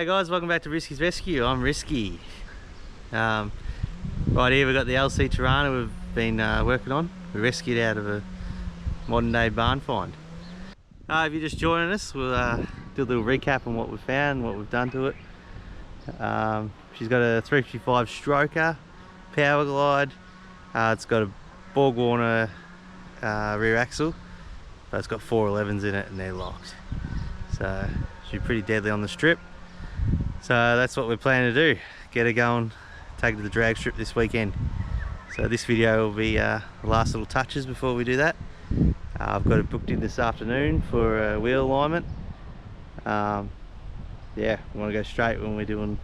G'day guys, welcome back to Risky's Rescue. I'm Risky. Right here we've got the LC Torana we've been working on. We rescued out of a modern day barn find. If you're just joining us, we'll do a little recap on what we've found, what we've done to it. She's got a 355 stroker, power glide. It's got a Borg Warner rear axle, but it's got 411s in it and they're locked. So she's pretty deadly on the strip. So that's what we're planning to do, get her going, take her to the drag strip this weekend. So this video will be the last little touches before we do that. I've got it booked in this afternoon for wheel alignment. Yeah, we want to go straight when we're doing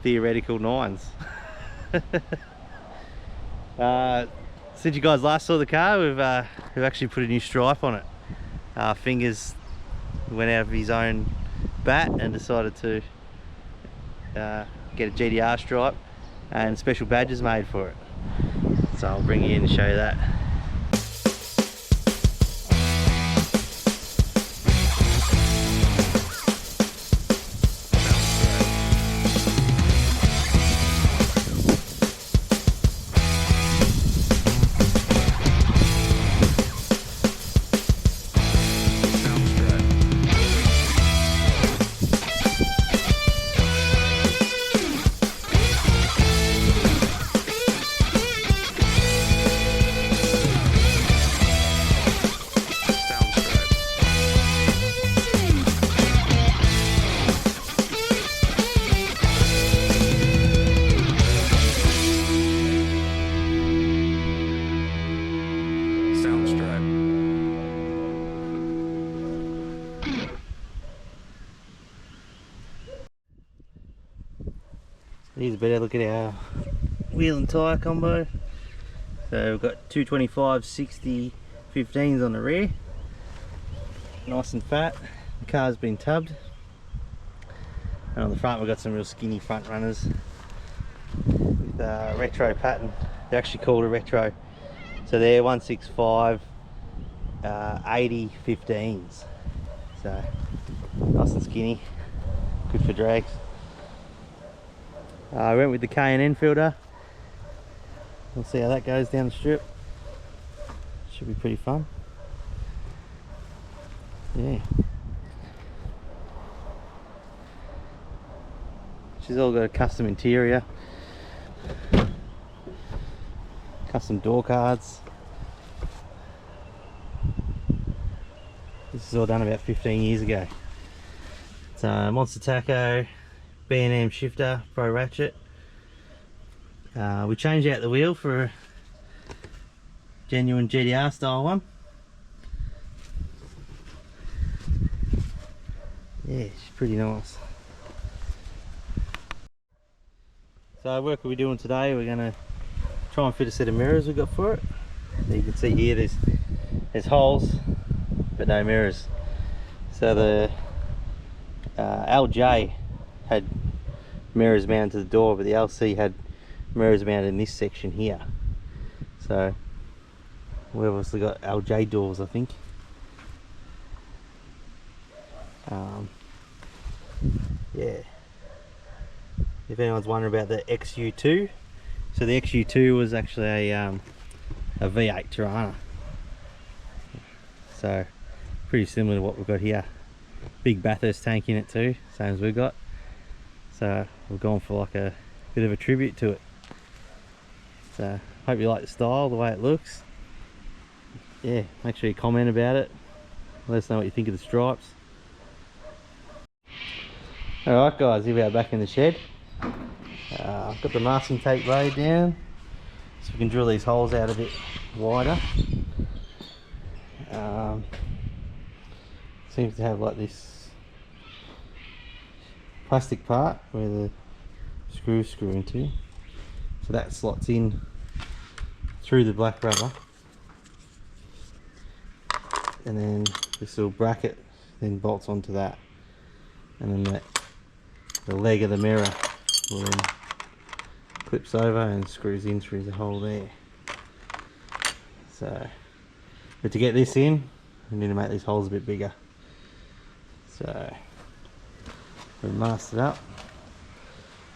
theoretical nines. Since you guys last saw the car, we've actually put a new stripe on it. Fingers went out of his own bat and decided to get a GDR stripe, and special badges made for it. So I'll bring you in and show you that. Here's a better look at our wheel and tyre combo. So we've got 225 60 15s on the rear, nice and fat. The car's been tubbed, and on the front we've got some real skinny front runners with retro pattern. They're actually called a retro, so they're 165 80 15s, so nice and skinny, good for drags. I went with the K&N filter. We'll see how that goes down the strip. Should be pretty fun. Yeah. She's all got a custom interior, custom door cards. This is all done about 15 years ago. It's a Monster Taco B&M shifter, pro ratchet. We changed out the wheel for a genuine GDR style one. Yeah, she's pretty nice. So what are we doing today? We're going to try and fit a set of mirrors we got for it. So you can see here there's holes but no mirrors. So the LJ had mirrors mounted to the door, but the LC had mirrors mounted in this section here. So we've obviously got LJ doors, I think. Yeah. If anyone's wondering about the XU2, so the XU2 was actually a V8 Torana. So pretty similar to what we've got here. Big Bathurst tank in it too, same as we've got. So we've gone for like a bit of a tribute to it. So hope you like the style, the way it looks. Yeah, make sure you comment about it. Let us know what you think of the stripes. Alright guys, here we are back in the shed. I've got the masking tape laid down so we can drill these holes out a bit wider. Seems to have like this plastic part where the screws screw into, so that slots in through the black rubber, and then this little bracket then bolts onto that, and then the leg of the mirror will then clips over and screws in through the hole there. So, but to get this in, we need to make these holes a bit bigger. So We masked it up.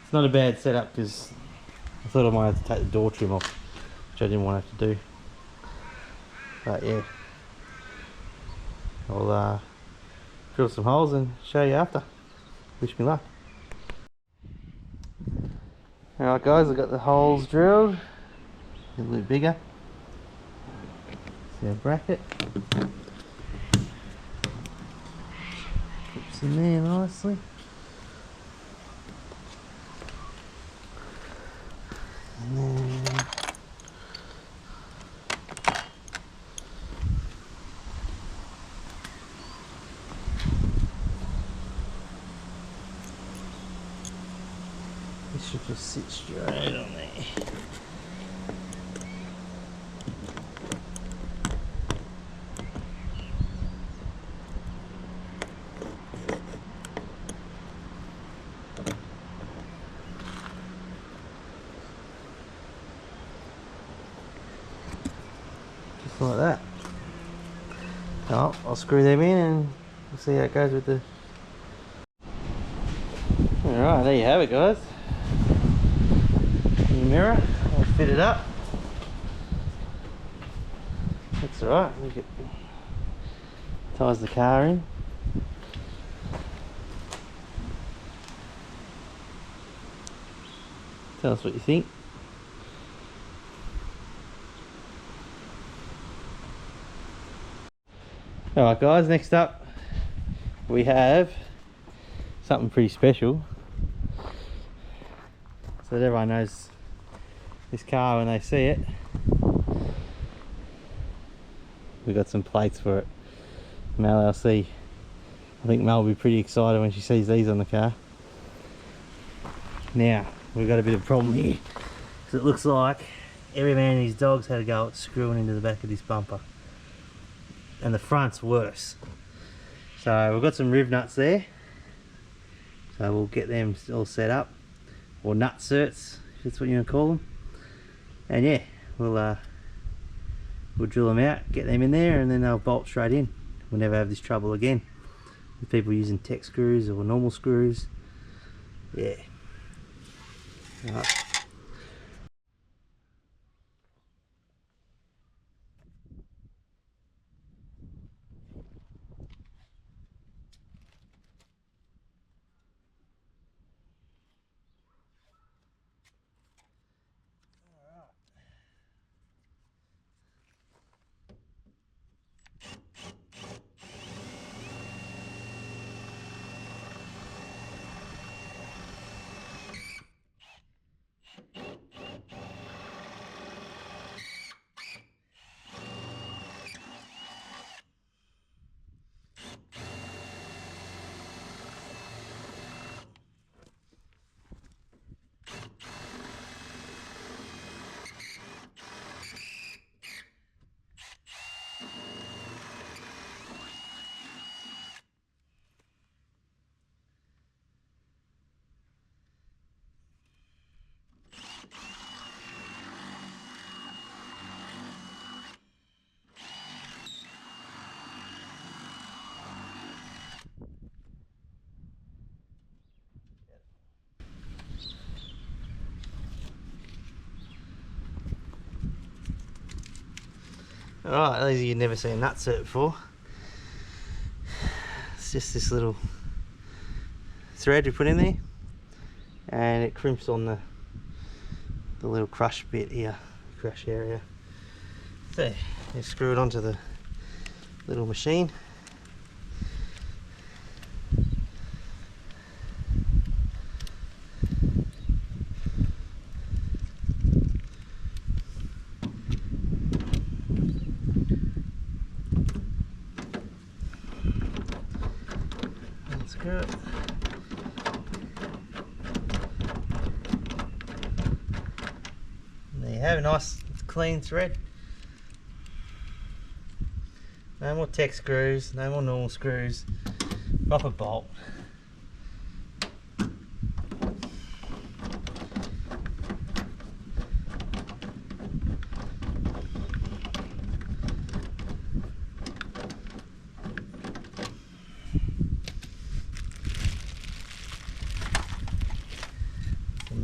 It's not a bad setup because I thought I might have to take the door trim off, which I didn't want to have to do. But yeah, I'll drill some holes and show you after. Wish me luck. Alright guys, I've got the holes drilled, a little bit bigger. See our bracket. Clips in there nicely. And then this should just sit straight on there. Just like that. Oh, I'll screw them in and we'll see how it goes with the... Alright, there you have it guys. New mirror, I'll fit it up. That's alright, look at... ties the car in. Tell us what you think. Alright guys, next up we have something pretty special. So that everyone knows this car when they see it. We've got some plates for it. Mel LC. I think Mel will be pretty excited when she sees these on the car. Now, we've got a bit of a problem here. Because it looks like every man and his dog's had a go at screwing into the back of this bumper. And the front's worse. So we've got some riv nuts there. So we'll get them all set up. Or nut certs, if that's what you want to call them. And yeah, we'll drill them out, get them in there, and then they'll bolt straight in. We'll never have this trouble again with people using tech screws or normal screws. Yeah. Alright. Alright, those of you who've never seen a nut cert before, it's just this little thread we put in there, and it crimps on the little crush bit here, crush area. So you screw it onto the little machine. Screw it. And there you have a nice clean thread. No more tech screws, no more normal screws, proper bolt.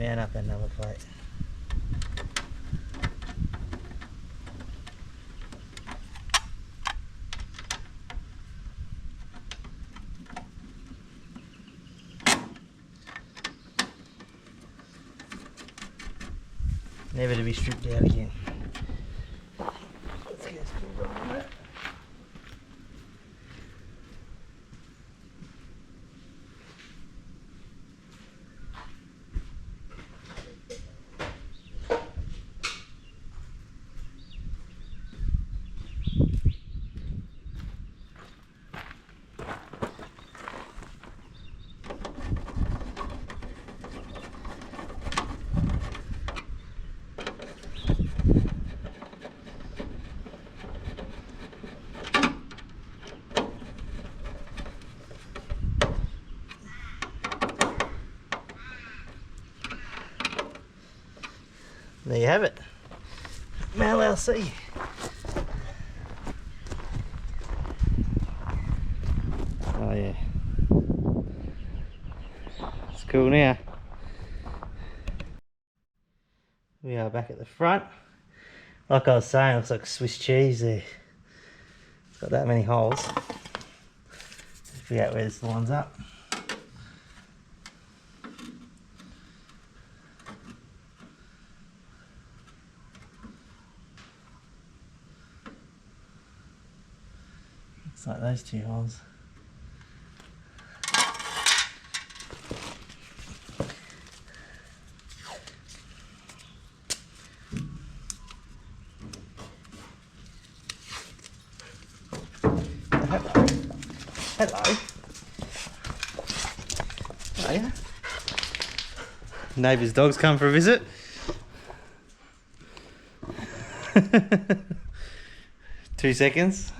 down up that number plate. Never to be stripped out again. Let's get this pulled on it. There you have it, Mel LC. Oh yeah, it's cool now. We are back at the front. Like I was saying, it looks like Swiss cheese there. It's got that many holes. Figure out where this lines up. Looks like those two holes. Hello. Hiya. Neighbour's dog's come for a visit. Two seconds.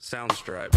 Soundstripe.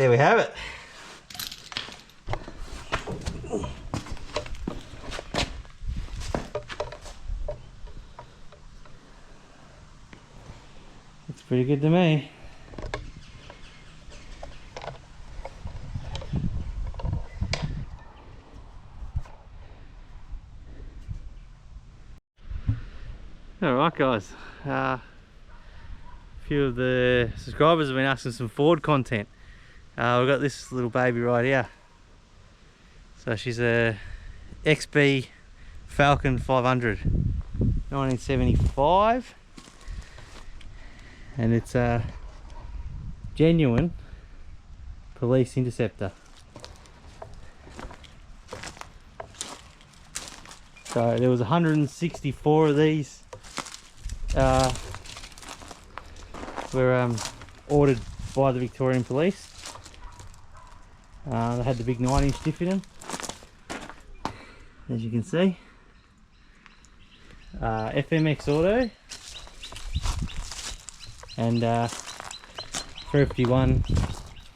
there we have it. It's pretty good to me. Alright guys, a few of the subscribers have been asking some Ford content. We've got this little baby right here. So she's a XB Falcon 500, 1975, and it's a genuine police interceptor. So there was 164 of these were ordered by the Victorian Police. They had the big 9-inch diff in them, as you can see. FMX Auto and 351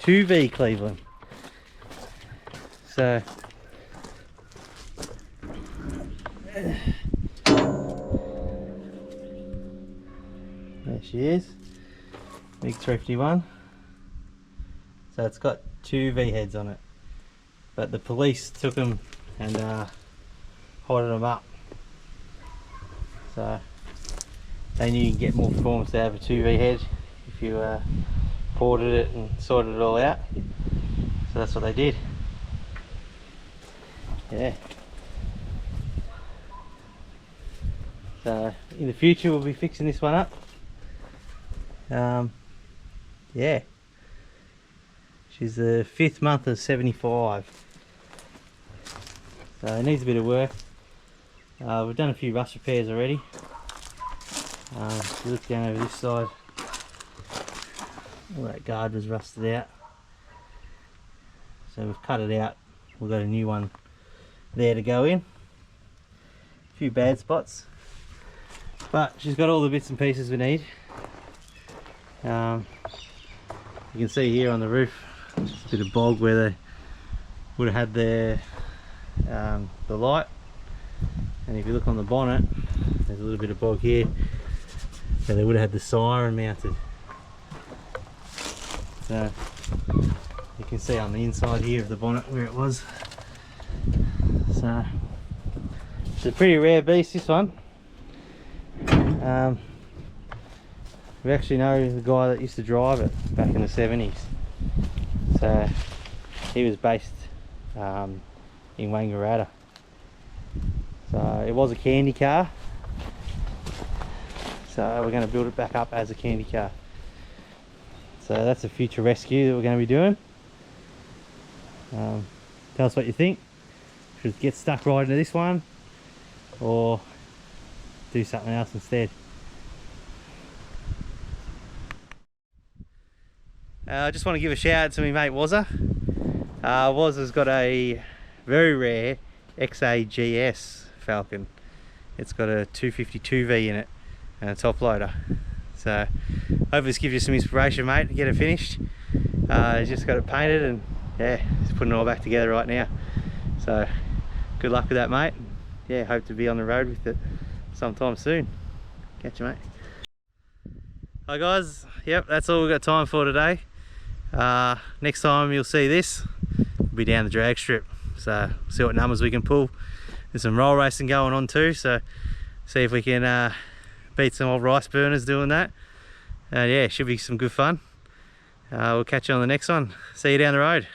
2V Cleveland. So there she is, big 351. So it's got 2 V heads on it, but the police took them and hodded them up. So they knew you can get more performance out of a 2 V head if you ported it and sorted it all out. So that's what they did. Yeah. So in the future we'll be fixing this one up. Yeah. She's the 5th month of 75. So it needs a bit of work. We've done a few rust repairs already. If you look down over this side, all that guard was rusted out. So we've cut it out. We've got a new one there to go in. A few bad spots, but she's got all the bits and pieces we need. You can see here on the roof, just a bit of bog where they would have had the light, and if you look on the bonnet, there's a little bit of bog here, so they would have had the siren mounted. So you can see on the inside here of the bonnet where it was. So it's a pretty rare beast, this one. We actually know the guy that used to drive it back in the 70s. So he was based in Wangaratta. So it was a candy car. So we're going to build it back up as a candy car. So that's a future rescue that we're going to be doing. Tell us what you think. Should get stuck right into this one, or do something else instead. I just want to give a shout out to my mate Wazza. Wazza's got a very rare XAGS Falcon. It's got a 252V in it and a top loader. So hopefully this gives you some inspiration, mate, to get it finished. He's just got it painted and yeah, he's putting it all back together right now. So good luck with that, mate. Yeah, hope to be on the road with it sometime soon. Catch you, mate. Hi guys, yep, that's all we've got time for today. Next time you'll see this, we'll be down the drag strip. So see what numbers we can pull. There's some roll racing going on too, so see if we can beat some old rice burners doing that. Yeah, should be some good fun. We'll catch you on the next one. See you down the road.